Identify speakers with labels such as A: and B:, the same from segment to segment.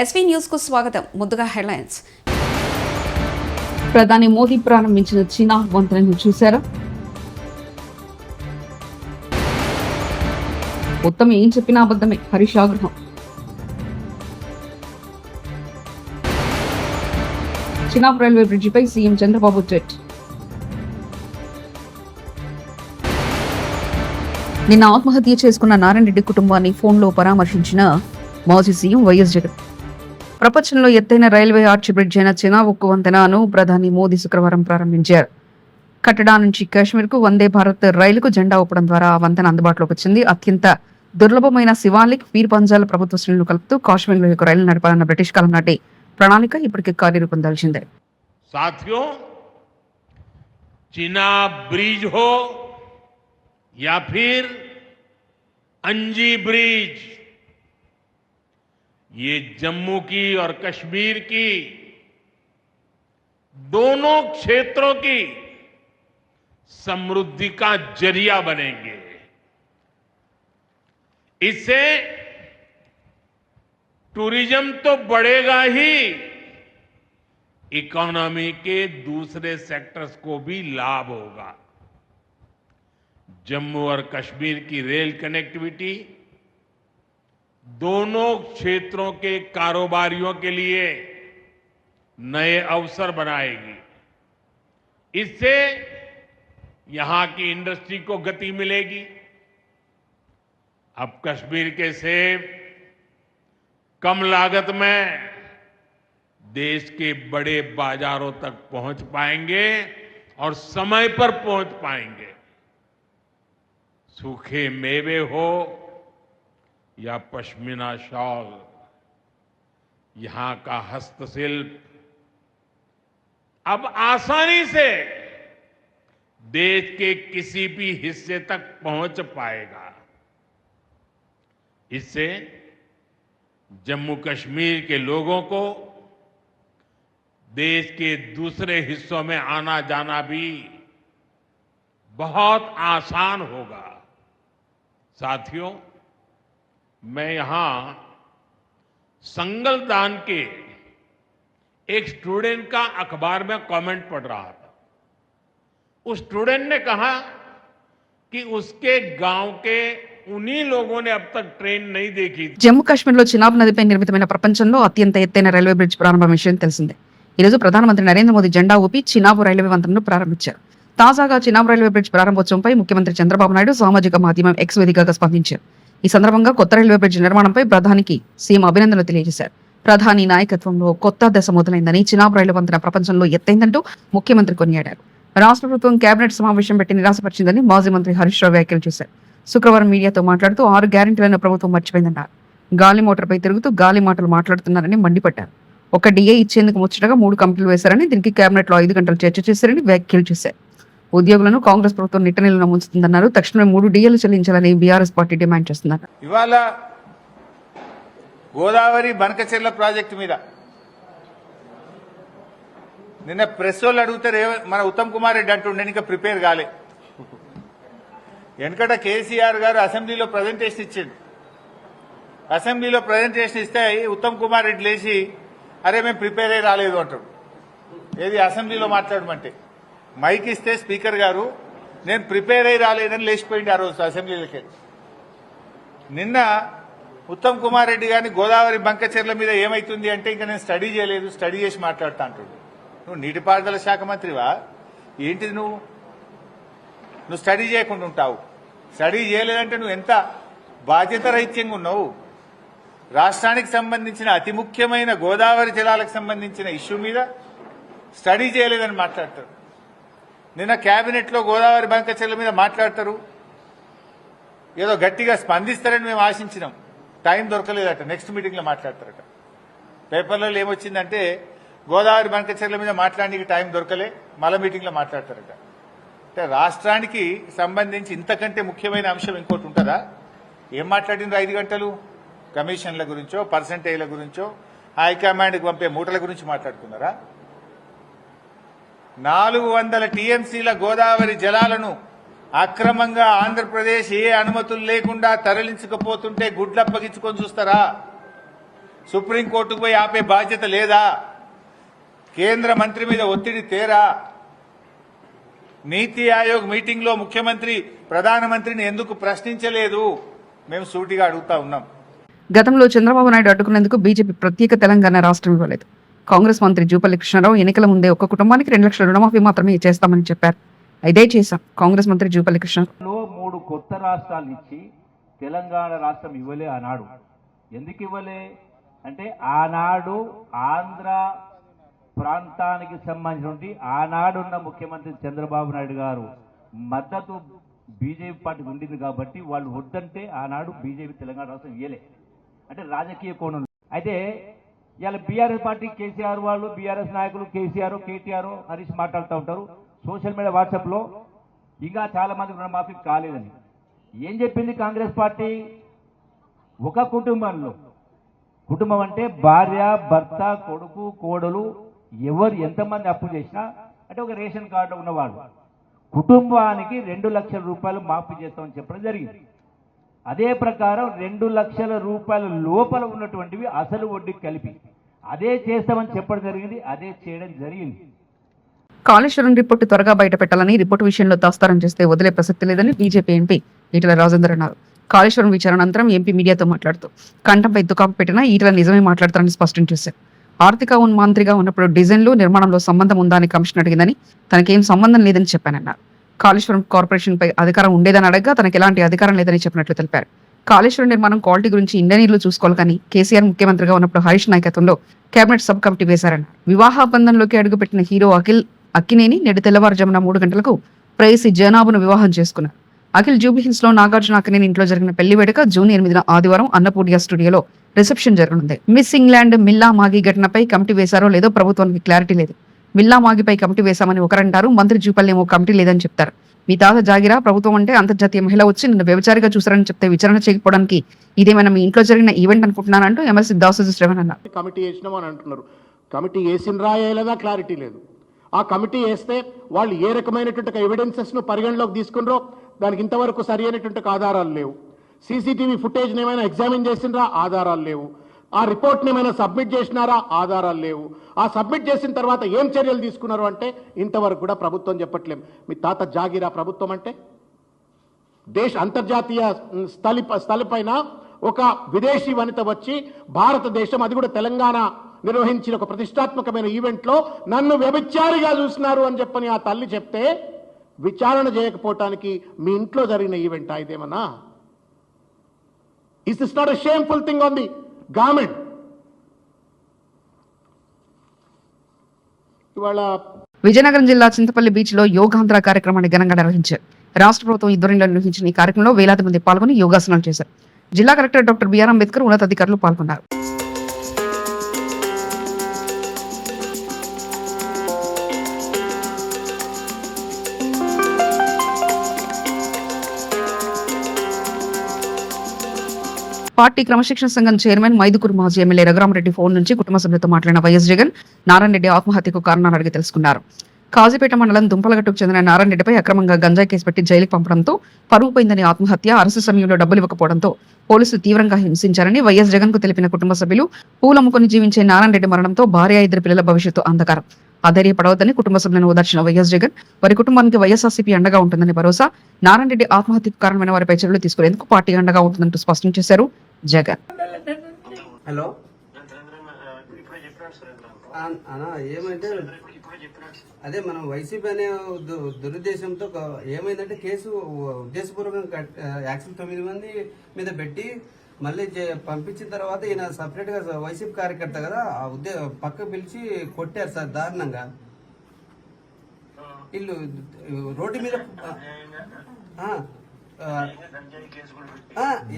A: SV news కు స్వాగతం. ముందుగా హెడ్లైన్స్.
B: ప్రధాని మోదీ ప్రారంభించిన చీనా వంతెనను చూశారా? మొత్తం ఏం చెప్పినా అబద్ధమే, హరీష్ ఆగ్రహం. చీనా రైల్వే బ్రిడ్జిపై సీఎం చంద్రబాబు ట్వీట్. నిన్న ఆత్మహత్య చేసుకున్న నారాయణ రెడ్డి కుటుంబాన్ని ఫోన్లో పరామర్శించిన మాజీ సీఎం వైఎస్ జగన్. ప్రపంచంలో ఎత్తైన రైల్వే ఆర్చ్ బ్రిడ్జ్ అయిన చీనా ఉక్కు వంతెనను ప్రధాని మోదీ శుక్రవారం ప్రారంభించారు. కట్టడా నుంచి కాశ్మీర్కు వందే భారత్ రైలుకు జెండా ఊపడం ద్వారా ఆ వంతెన అందుబాటులోకి వచ్చింది. అత్యంత దుర్లభమైన శివాలిక్, పీర్ పంజాల ప్రభుత్వ శ్రేణులు కలుపుతూ కాశ్మీర్లో యొక్క రైలు నడపాలన్న బ్రిటిష్ కాలం నాటి ప్రణాళిక ఇప్పటికే కార్యరూపం దాల్చింది.
C: साथियों, चीना ब्रिज हो या फिर अंजी ब्रिज, ये जम्मू की और कश्मीर की दोनों क्षेत्रों की समृद्धि का जरिया बनेंगे. इससे टूरिज्म तो बढ़ेगा ही, इकोनॉमी के दूसरे सेक्टर्स को भी लाभ होगा. जम्मू और कश्मीर की रेल कनेक्टिविटी दोनों क्षेत्रों के कारोबारियों के लिए नए अवसर बनाएगी. इससे यहां की इंडस्ट्री को गति मिलेगी. अब कश्मीर के सेब कम लागत में देश के बड़े बाजारों तक पहुंच पाएंगे और समय पर पहुंच पाएंगे. सूखे मेवे हो या पश्मीना शॉल, यहां का हस्तशिल्प अब आसानी से देश के किसी भी हिस्से तक पहुंच पाएगा. इससे जम्मू कश्मीर के लोगों को देश के दूसरे हिस्सों में आना जाना भी बहुत आसान होगा. साथियों, मैं यहां संगलदान के एक स्टूडेंट का अखबार में कमेंट पढ़ रहा था. उस स्टूडेंट ने कहा कि उसके गांव के उन्हीं लोगों ने अब तक ट्रेन नहीं देखी.
B: జమ్మూ కాశ్మీర్లో చినాబ్ నదిపై నిర్మితమైన ప్రపంచంలో అత్యంత ఎత్తైన రైల్వే బ్రిడ్జ్ ప్రారంభం విషయం తెలిసిందే. ఈ రోజు ప్రధానమంత్రి నరేంద్ర మోదీ జెండా ఊపి చినాబ్ రైల్వే వంతెనను ప్రారంభించారు. తాజాగా చినాబ్ రైల్వే బ్రిడ్జ్ ప్రారంభోత్సవంపై ముఖ్యమంత్రి చంద్రబాబు నాయుడు సామాజిక మాధ్యమం ఎక్స్ వేదికగా స్పందించారు. ఈ సందర్భంగా కొత్త రైల్వే బ్రిడ్జ్ నిర్మాణంపై ప్రధానికి సీఎం అభినందనలు తెలియజేశారు. ప్రధాని నాయకత్వంలో కొత్త దశ మొదలైందని, చినాబ్ రైలు వంతెన ప్రపంచంలో ఎత్తైందంటూ ముఖ్యమంత్రి కొనియాడారు. రాష్ట్ర ప్రభుత్వం కేబినెట్ సమావేశం పెట్టి నిరాశపరిచిందని మాజీ మంత్రి హరీష్ రావు వ్యాఖ్యలు చేశారు. శుక్రవారం మీడియాతో మాట్లాడుతూ 6 గ్యారెంటీలను ప్రభుత్వం మర్చిపోయిందన్నారు. గాలి మోటార్పై తిరుగుతూ గాలి మాటలు మాట్లాడుతున్నారని మండిపడ్డారు. ఒక డిఏ ఇచ్చేందుకు ముచ్చటగా 3 కమిటీలు వేశారని, దీనికి కేబినెట్ లో 5 గంటలు చర్చ చేశారని వ్యాఖ్యలు చేశారు. ఉద్యోగులను కాంగ్రెస్ ప్రభుత్వం నిట్టనిలున ముంచుతుందన్నారు. తక్షణమే 3 డిఏలు చెల్లించాలని బీఆర్ఎస్ పార్టీ డిమాండ్ చేస్తున్నారు.
D: ఇవాళ గోదావరి బనకచెర్ల ప్రాజెక్టు మీద నిన్న ప్రెస్ వాళ్ళు అడుగుతారు, మన ఉత్తమ్ కుమార్ రెడ్డి అంటుండే ఇంకా ప్రిపేర్ కాలే. వెనకట కేసీఆర్ గారు అసెంబ్లీలో ప్రజెంటేషన్ ఇచ్చిండు. అసెంబ్లీలో ప్రజెంటేషన్ ఇస్తే ఉత్తమ్ కుమార్ రెడ్డి లేచి అరే మేము ప్రిపేర్ అయ్యి రాలేదు అంటాడు. ఏది అసెంబ్లీలో మాట్లాడమంటే మైక్ ఇస్తే స్పీకర్ గారు నేను ప్రిపేర్ అయ్యి రాలేదని లేచిపోయింది ఆ రోజు అసెంబ్లీలోకి. నిన్న ఉత్తమ్ కుమార్ రెడ్డి గారిని గోదావరి బంకచెర్ల మీద ఏమైతుంది అంటే ఇంకా నేను స్టడీ చేయలేదు, స్టడీ చేసి మాట్లాడుతా అంటాడు. నువ్వు నీటిపారుదల శాఖ మంత్రివా ఏంటిది? నువ్వు స్టడీ చేయకుండా ఉంటావు. స్టడీ చేయలేదంటే నువ్వు ఎంత బాధ్యత రహిత్యంగా ఉన్నావు. రాష్ట్రానికి సంబంధించిన అతి ముఖ్యమైన గోదావరి జలాలకు సంబంధించిన ఇష్యూ మీద స్టడీ చేయలేదని మాట్లాడతారు. నిన్న కేబినెట్ లో గోదావరి బంకచెర్ల మీద మాట్లాడతారు. ఏదో గట్టిగా స్పందిస్తారని మేము ఆశించినాం. టైం దొరకలేదట, నెక్స్ట్ మీటింగ్ లో మాట్లాడతారట. పేపర్లలో ఏమొచ్చిందంటే గోదావరి బంకచెర్ల మీద మాట్లాడడానికి టైం దొరకలే, మళ్ళా మీటింగ్ లో మాట్లాడతారట. అంటే రాష్ట్రానికి సంబంధించి ఇంతకంటే ముఖ్యమైన అంశం ఇంకోటి ఉంటుందా? ఏం మాట్లాడినరు 5 గంటలు? కమిషన్ల గురించో, పర్సంటేజ్ల గురించో, హైకమాండ్కి పంపే మూటల గురించి మాట్లాడుకున్నారా? 400 టీఎంసీల గోదావరి జలాలను అక్రమంగా ఆంధ్రప్రదేశ్ ఏ అనుమతులు లేకుండా తరలించకపోతుంటే గుడ్లప్పగించుకొని చూస్తారా? సుప్రీంకోర్టుకు పోయి ఆపే బాధ్యత లేదా? కేంద్ర మంత్రి మీద ఒత్తిడి తేరా? నీతి ఆయోగ్ మీటింగ్ లో ముఖ్యమంత్రి ప్రధానమంత్రిని ఎందుకు ప్రశ్నించలేదు? మేము సూటిగా అడుగుతా ఉన్నాం.
B: గతంలో చంద్రబాబు నాయుడు అడ్డుకునేందుకు బీజేపీ ప్రత్యేక తెలంగాణ రాష్ట్రం ఇవ్వలేదు. కాంగ్రెస్ మంత్రి జూపల్లి కృష్ణారావు ఎన్నికల ముందే ఒక్క కుటుంబానికి 2 లక్షల రుణమాఫీ మాత్రమే చేస్తామని చెప్పారు. ఇదే చేశాం. కాంగ్రెస్ మంత్రి జూపల్లి కృష్ణారావు
E: 3 కొత్త రాష్ట్రాలు ఇచ్చి తెలంగాణ రాష్ట్రం ఇవ్వలే ఆనాడు. ఎందుకు ఇవ్వలే అంటే ఆనాడు ఆంధ్ర ప్రాంతానికి సంబంధించి ఆనాడున్న ముఖ్యమంత్రి చంద్రబాబు నాయుడు గారు మద్దతు బీజేపీ పార్టీకి ఉండింది కాబట్టి వాళ్ళు వద్దంటే ఆనాడు బీజేపీ తెలంగాణ రాష్ట్రం ఇవ్వలే. అంటే రాజకీయ కోణం. అయితే ఇవాళ బీఆర్ఎస్ పార్టీ కేసీఆర్ వాళ్ళు, బీఆర్ఎస్ నాయకులు కేసీఆర్, కేటీఆర్, హరీష్ మాట్లాడుతూ ఉంటారు సోషల్ మీడియా, వాట్సాప్లో. ఇంకా చాలా మంది రుణమాఫీ కాలేదని ఏం చెప్పింది కాంగ్రెస్ పార్టీ? ఒక కుటుంబంలో, కుటుంబం అంటే భార్య, భర్త, కొడుకు, కోడలు, ఎవరు ఎంతమంది అప్పు చేసినా అంటే ఒక రేషన్ కార్డు ఉన్నవాళ్ళు కుటుంబానికి 2 లక్షల రూపాయలు మాఫీ చేస్తామని చెప్పడం జరిగింది. అదే ప్రకారం 2 లక్షల రూపాయల లోపల ఉన్నటువంటివి అసలు వడ్డీ కలిపి అదే చేస్తామని చెప్పడం జరిగింది. అదే చేయడం జరిగింది.
B: కాళేశ్వరం రిపోర్టు త్వరగా బయట పెట్టాలని, రిపోర్టు విషయంలో తాస్తారం చేస్తే వదిలే ప్రసక్తి లేదని బీజేపీ ఎంపీ ఈటెల రాజేందర్ అన్నారు. కాళేశ్వరం విచారణ అనంతరం ఎంపీ మీడియాతో మాట్లాడుతూ కంఠంపై దుకాపు పెట్టినా ఈటెల నిజమే మాట్లాడతారని స్పష్టం చేశారు. ఆర్థిక మంత్రిగా ఉన్నప్పుడు డిజైన్లు, నిర్మాణంలో సంబంధం ఉందా అని కమిషన్ అడిగిందని, తనకేం సంబంధం లేదని చెప్పానన్నారు. కాళేశ్వరం కార్పొరేషన్ పై అధికారం ఉండేదని అడగగా తనకు ఎలాంటి అధికారం లేదని చెప్పినట్లు తెలిపారు. కాళేశ్వరం నిర్మాణం క్వాలిటీ గురించి ఇంజనీర్లు చూసుకోవాలి కానీ కేసీఆర్ ముఖ్యమంత్రిగా ఉన్నప్పుడు హరీష్ నాయకత్వంలో కేబినెట్ సబ్ కమిటీ వేశారన్నారు. వివాహ బంధంలోకి అడుగుపెట్టిన హీరో అక్కినేని నేడు తెల్లవారుజామున 3 గంటలకు ప్రేయసి జనాబును వివాహం చేసుకున్నారు. అఖిల్ జూబ్లీహిల్స్ లో నాగార్జున అక్కినేని ఇంట్లో జరిగిన పెళ్లి వేడుక జూన్ 8న ఆదివారం అన్నపూర్ణ స్టూడియోలో రిసెప్షన్ జరగనుంది. మిస్ ఇంగ్లాండ్ మిల్లా మాగి ఘటనపై కమిటీ వేశారో లేదో ప్రభుత్వానికి క్లారిటీ లేదు. మిల్లా మాగిపై కమిటీ వేశామని ఒకరంటారు, మంత్రి జూపల్లి ఏమో కమిటీ లేదని చెప్తారు. మీ తాత జాగిరా, ప్రభుత్వం అంటే అంతర్జాతీయ మహిళ వచ్చి నిన్ను వ్యభిచారిగా చూసారని చెప్తే విచారణ చేయకపోవడానికి ఇదేమైనా మీ ఇంట్లో జరిగిన ఈవెంట్ అనుకుంటున్నానంటూ ఎమ్మెల్సీ దాసోజు శ్రవణ్ అన్నారు.
F: కమిటీ వేసినామని అంటున్నారు. కమిటీ వేసినరా వేయలేదా క్లారిటీ లేదు. ఆ కమిటీ వేస్తే వాళ్ళు ఏ రకమైనటువంటి ఎవిడెన్సెస్ ను పరిగణలోకి తీసుకున్నారో దానికి ఇంతవరకు సరి అయినటువంటి ఆధారాలు లేవు. సీసీటీవీ ఫుటేజ్ ఏమైనా ఎగ్జామిన్ చేసినరా? ఆధారాలు లేవు. ఆ రిపోర్ట్ని ఏమైనా సబ్మిట్ చేసినారా? ఆధారాలు లేవు. ఆ సబ్మిట్ చేసిన తర్వాత ఏం చర్యలు తీసుకున్నారు అంటే ఇంతవరకు కూడా ప్రభుత్వం చెప్పట్లేం. మీ తాత జాగిరా ప్రభుత్వం అంటే? అంతర్జాతీయ స్థలిపైన ఒక విదేశీ వనిత వచ్చి భారతదేశం, అది కూడా తెలంగాణ నిర్వహించిన ఒక ప్రతిష్టాత్మకమైన ఈవెంట్లో నన్ను వ్యభిచారిగా చూసినారు అని చెప్పని ఆ తల్లి చెప్తే విచారణ చేయకపోవటానికి మీ ఇంట్లో జరిగిన ఈవెంట్ ఇదేమన్నా? Is this not a shameful thing on the government? ఇవాళ
B: విజయనగరం జిల్లా చింతపల్లి బీచ్ లో యోగాంధ్ర కార్యక్రమాన్ని ఘనంగా నిర్వహించారు. రాష్ట్ర ప్రభుత్వం ఆధ్వర్యంలో నిర్వహించిన ఈ కార్యక్రమంలో వేలాది మంది పాల్గొని యోగాసనాలు చేశారు. జిల్లా కలెక్టర్ డాక్టర్ బిఆర్ అంబేద్కర్, ఉన్నతాధికారులు పాల్గొన్నారు. పార్టీ క్రమశిక్షణ సంఘం చైర్మన్ మైదుకూరు మాజీ ఎమ్మెల్యే రఘురామరెడ్డి ఫోన్ నుంచి కుటుంబ సభ్యులతో మాట్లాడిన వైఎస్ జగన్ నారాయణ రెడ్డి ఆత్మహత్యకు కారణాలు అడిగి తెలుసుకున్నారు. కాజీపేట మండలం దుంపలగట్టుకు చెందిన నారాయణ రెడ్డిపై అక్రమంగా గంజాయి కేసు పెట్టి జైలుకు పంపడంతో పరువు పోయిందని ఆత్మహత్య, అరెస్టు సమయంలో డబ్బులు ఇవ్వకపోవడంతో పోలీసులు తీవ్రంగా హింసించారని వైఎస్ జగన్ కు తెలిపిన కుటుంబ సభ్యులు, పూలమ్ముకుని జీవించే నారాయణ రెడ్డి మరణంతో భార్య, 2 పిల్లల భవిష్యత్తు అంధకారం. అధైర్యపడవద్దని కుటుంబ సభ్యులను ఓదార్చిన వైఎస్ జగన్ వారి కుటుంబానికి వైఎస్ఆర్సీపీ అండగా ఉంటుందని భరోసా, నారాయణ రెడ్డి ఆత్మహత్యకు కారణమైన వారిపై చర్యలు తీసుకునేందుకు పార్టీ అండగా ఉంటుందంటూ స్పష్టం చేశారు జగన్.
G: హలో అన్నా, ఏమంటే అదే మనం వైసీపీ అనే దురుద్దేశంతో ఏమైందంటే కేసు ఉద్దేశపూర్వకంగా యాక్చువల్ 9 మంది మీద పెట్టి మళ్ళీ పంపించిన తర్వాత ఈయన సపరేట్ గా వైసీపీ కార్యకర్త కదా, పక్క పిలిచి కొట్టారు సార్ దారుణంగా. వీళ్ళు రోడ్డు మీద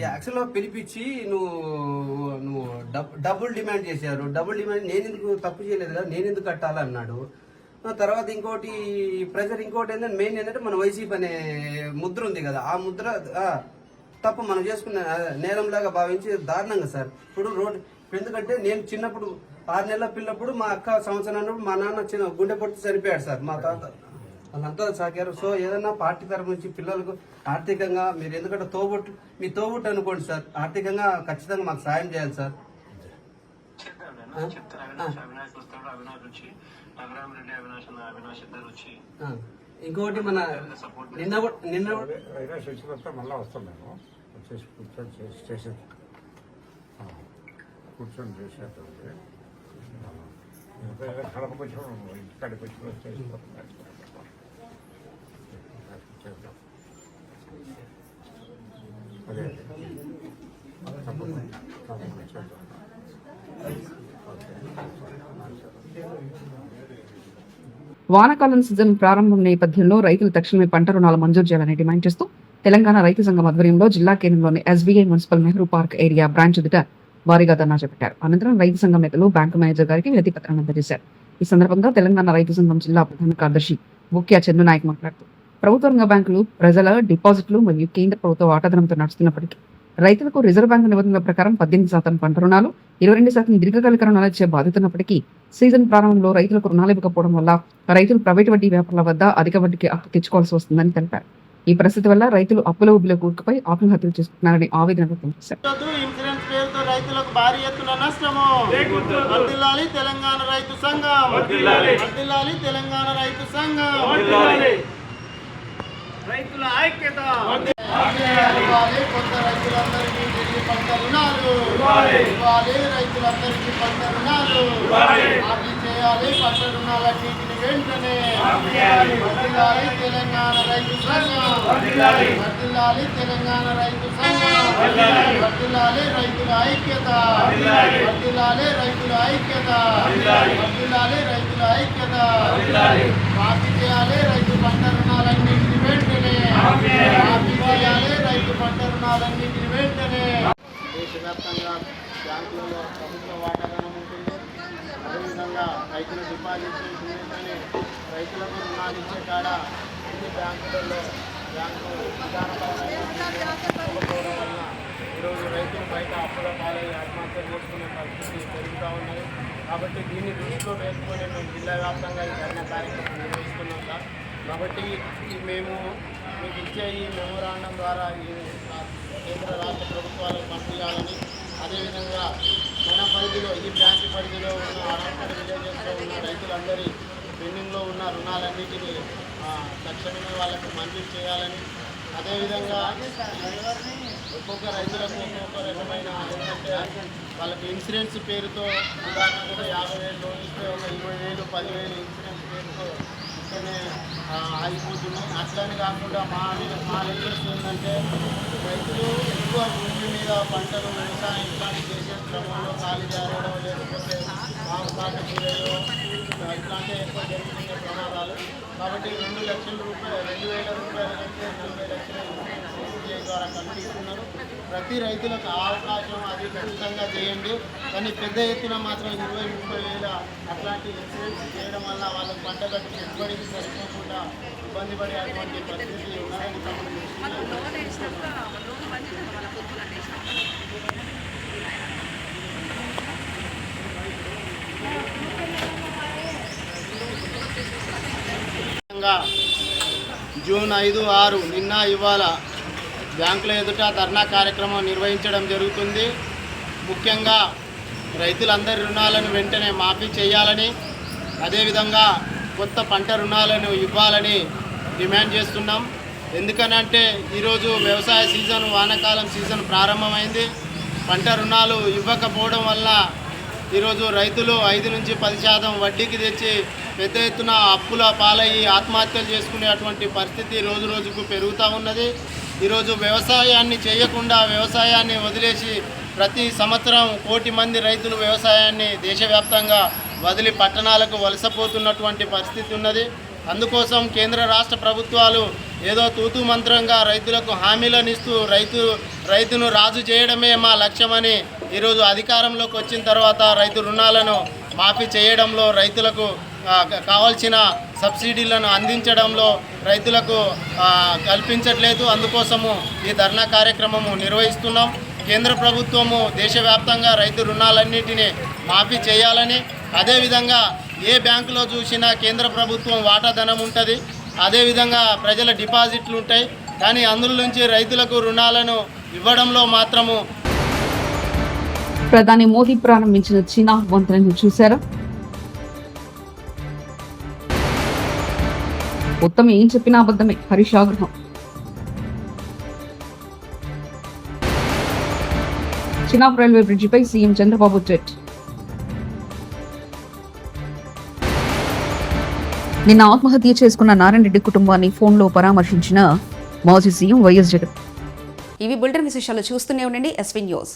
G: యాక్చువల్గా పిలిపించి నువ్వు డబ్బులు డిమాండ్ చేశారు. డబ్బులు డిమాండ్ నేను ఎందుకు తప్పు చేయలేదు కదా, నేను ఎందుకు కట్టాలన్నాడు. తర్వాత ఇంకోటి ప్రెజర్, ఇంకోటి ఏంటంటే మెయిన్ ఏంటంటే మన వైసీపీ అనే ముద్ర ఉంది కదా, ఆ ముద్ర తప్ప మనం చేసుకున్న నేరంలాగా భావించి దారుణంగా సార్. ఇప్పుడు రోడ్డు ఎందుకంటే నేను చిన్నప్పుడు 6 నెలల పిల్లప్పుడు మా అక్క సంవత్సరం మా నాన్న గుండె పొట్టి చనిపోయాడు సార్. మా తాత వాళ్ళంతా సాకారు. సో ఏదన్నా పార్టీ తరఫు నుంచి పిల్లలకు ఆర్థికంగా మీరు, ఎందుకంటే మీ తోబుట్టు అనుకోండి సార్, ఆర్థికంగా ఖచ్చితంగా మాకు సాయం చేయాలి సార్. ఇంకోటి మన నిన్న
H: అవినాష్ వచ్చినంత మళ్ళీ వస్తున్నాను వచ్చేసి కూర్చొని చేసేటప్పుడు కడపకు వచ్చి ఇంటికాడికి వచ్చి చేసిపోతున్నాను. అదే తప్పకుండా చేద్దాం.
B: వానాకాలం సీజన్ ప్రారంభం నేపథ్యంలో రైతులు తక్షణమే పంట రుణాలు మంజూరు చేయాలని డిమాండ్ చేస్తూ తెలంగాణ రైతు సంఘం ఆధ్వర్యంలో జిల్లా కేంద్రంలోని SBI municipal Nehru park area branch ఎదుట భారీగా ధర్నా చేపట్టారు. అనంతరం రైతు సంఘం నేతలు బ్యాంకు మేనేజర్ గారికి వినతి పత్రాన్ని అందజేశారు. ఈ సందర్భంగా తెలంగాణ రైతు సంఘం జిల్లా ప్రధాన కార్యదర్శి బుక్యా చందు నాయక్ మాట్లాడుతూ ప్రభుత్వ రంగ బ్యాంకులు ప్రజల డిపాజిట్లు మరియు కేంద్ర ప్రభుత్వ వాటాధనంతో నడుస్తున్నప్పటికీ రైతులకు రిజర్వ్ బ్యాంకు నిబంధనల ప్రకారం 18% పంట రుణాలు, 22% దీర్ఘకాలిక రుణాలు ఇచ్చే బాధ్యత ఉన్నప్పటికీ సీజన్ ప్రారంభంలో రైతులకు రుణాలు ఇవ్వకపోవడం వల్ల రైతులు ప్రైవేటు వడ్డీ వ్యాపారుల వద్ద అధిక వడ్డీకి అప్పు తెచ్చుకోవాల్సి వస్తుందని తెలిపారు. ఈ పరిస్థితి వల్ల రైతులు అప్పుల ఊబిలో కూరుకుపై ఆత్మహత్యలు చేసుకుంటున్నారని ఆవేదన వ్యక్తం చేశారు.
I: ఇన్సూరెన్స్ పేరుతో రైతులకు భారీ ఎత్తున నష్టము. వర్ధిల్లాలి తెలంగాణ రైతు సంఘం. వర్ధిల్లాలి తెలంగాణ రైతు సంఘం. రైతుల ఐక్యత. కొత్త రైతులందరికీ తిరిగి పంట రుణాలు ఇవ్వాలి. రైతులందరికీ పంట రుణాలు మాఫీ చేయాలి. పంట రుణాలన్నింటిని వెంటనే. వర్ధిల్లాలి తెలంగాణ రైతు సంఘం. వర్ధిల్లాలి తెలంగాణ రైతు సంఘం. వర్ధిల్లాలి రైతుల ఐక్యత. వర్ధిల్లాలి రైతుల ఐక్యత. వర్ధిల్లాలి రైతుల ఐక్యత. మాఫీ చేయాలి రైతు పంట రుణాలన్నింటిని వెంటనే. మాఫీ చేయాలి రైతు పంట రుణాలన్నింటిని వెంటనే. దేశవ్యాప్తంగా బ్యాంకులలో ప్రభుత్వ వాటాధనం ఉంటుంది. అదేవిధంగా రైతుల డిపాజిట్లు ఉంటుందని రైతులకు రుణాలు ఇచ్చే కాడ అన్ని బ్యాంకులలో బ్యాంకు విధానపరమైన వల్ల ఈరోజు రైతులు బయట అప్పుల పాలై ఆత్మహత్య చేసుకునే పరిస్థితి పెరుగుతూ ఉన్నది. కాబట్టి దీన్ని దృష్టిలో వేసుకొని మేము జిల్లా వ్యాప్తంగా ఈ ధర్నా కార్యక్రమం నిర్వహిస్తున్నాం సార్. కాబట్టి మేము మీకు ఇచ్చే ఈ మెమోరాండం ద్వారా ఈ కేంద్ర రాష్ట్ర ప్రభుత్వాలకు పంపించాలని, అదేవిధంగా మన పరిధిలో ఈ బ్రాంచ్ పరిధిలో ఉన్న అనంతపురం విలేజెస్లో ఉన్న రైతులందరి పెండింగ్లో ఉన్న రుణాలన్నింటినీ తక్షణమే వాళ్ళకు మంజూరు చేయాలని, అదేవిధంగా ఒక్కొక్క రైతులకు ఒక్కొక్క రకమైన ఏంటంటే వాళ్ళకి ఇన్సూరెన్స్ పేరుతో ఉదాహరణకు 50,000 లోన్ ఇస్తే ఒక 20,000, 10,000 ఇన్సూరెన్స్ పేరుతో ఇస్తేనే ఆగిపోతున్నాయి. అట్లని కాకుండా మా రిక్వెస్ట్ ఏంటంటే రైతులు ఎక్కువ భూమి మీద పంటలు వ్యవసాయం ఇట్లాంటి చేసే క్రమంలో ఖాళీ జారడం లేకపోతే పాట కూరలు ఇట్లాంటి ఎక్కువ జరుగుతున్న ప్రమాదాలు. కాబట్టి 2,00,000 రూపాయలు 2,000 రూపాయలు అయితే 40 లక్షలు CCI ద్వారా కల్పిస్తున్నారు. ప్రతి రైతులకు అవకాశం అది ఖచ్చితంగా చేయండి. కానీ పెద్ద ఎత్తున మాత్రం 20-30 వేల అట్లాంటి ఇన్సూరెన్స్ చేయడం వల్ల వాళ్ళకి పంట కట్టి పెట్టుబడికి సరిపోకుండా ఇబ్బంది పడేటువంటి పరిస్థితి ఉన్నదని జూన్ 5, 6 నిన్న ఇవాళ బ్యాంకుల ఎదుట ధర్నా కార్యక్రమం నిర్వహించడం జరుగుతుంది. ముఖ్యంగా రైతులందరి రుణాలను వెంటనే మాఫీ చేయాలని, అదేవిధంగా కొత్త పంట రుణాలను ఇవ్వాలని డిమాండ్ చేస్తున్నాం. ఎందుకనంటే ఈరోజు వ్యవసాయ సీజన్, వానాకాలం సీజన్ ప్రారంభమైంది. పంట రుణాలు ఇవ్వకపోవడం వల్ల ఈరోజు రైతులు 5 నుంచి 10% వడ్డీకి తెచ్చి పెద్ద ఎత్తున అప్పుల పాలయ్యి ఆత్మహత్యలు చేసుకునేటువంటి పరిస్థితి రోజు రోజుకు పెరుగుతూ ఉన్నది. ఈరోజు వ్యవసాయాన్ని చేయకుండా వ్యవసాయాన్ని వదిలేసి ప్రతి సంవత్సరం 1 కోటి మంది రైతులు వ్యవసాయాన్ని దేశవ్యాప్తంగా వదిలి పట్టణాలకు వలసపోతున్నటువంటి పరిస్థితి ఉన్నది. అందుకోసం కేంద్ర రాష్ట్ర ప్రభుత్వాలు ఏదో తూతూ మంత్రంగా రైతులకు హామీలను ఇస్తూ రైతును రాజు చేయడమే మా లక్ష్యమని ఈరోజు అధికారంలోకి వచ్చిన తర్వాత రైతు రుణాలను మాఫీ చేయడంలో, రైతులకు కావాల్సిన సబ్సిడీలను అందించడంలో రైతులకు కల్పించట్లేదు. అందుకోసము ఈ ధర్నా కార్యక్రమము నిర్వహిస్తున్నాం. కేంద్ర ప్రభుత్వము దేశవ్యాప్తంగా రైతు రుణాలన్నింటినీ మాఫీ చేయాలని, అదేవిధంగా ఏ బ్యాంకులో చూసినా కేంద్ర ప్రభుత్వం వాటాధనం ఉంటుంది, అదేవిధంగా ప్రజల డిపాజిట్లు ఉంటాయి. కానీ అందులో నుంచి రైతులకు రుణాలను ఇవ్వడంలో మాత్రము
B: ప్రధాని మోదీ ప్రారంభించిన చినాబ్ వంతెనను చూశారా? మొత్తం ఏం చెప్పినా అబద్ధమే. హరీష్ ఆగ్రహం. చినాబ్ రైల్వే బ్రిడ్జిపై సీఎం చంద్రబాబు ట్వీట్. నిన్న ఆత్మహత్య చేసుకున్న నారాయణ రెడ్డి కుటుంబాన్ని ఫోన్లో పరామర్శించిన మాజీ సీఎం వైఎస్ జగన్.
A: ఇవి బులెటిన్ విశేషాలు. చూస్తూనే ఉండండి ఎస్వీ న్యూస్.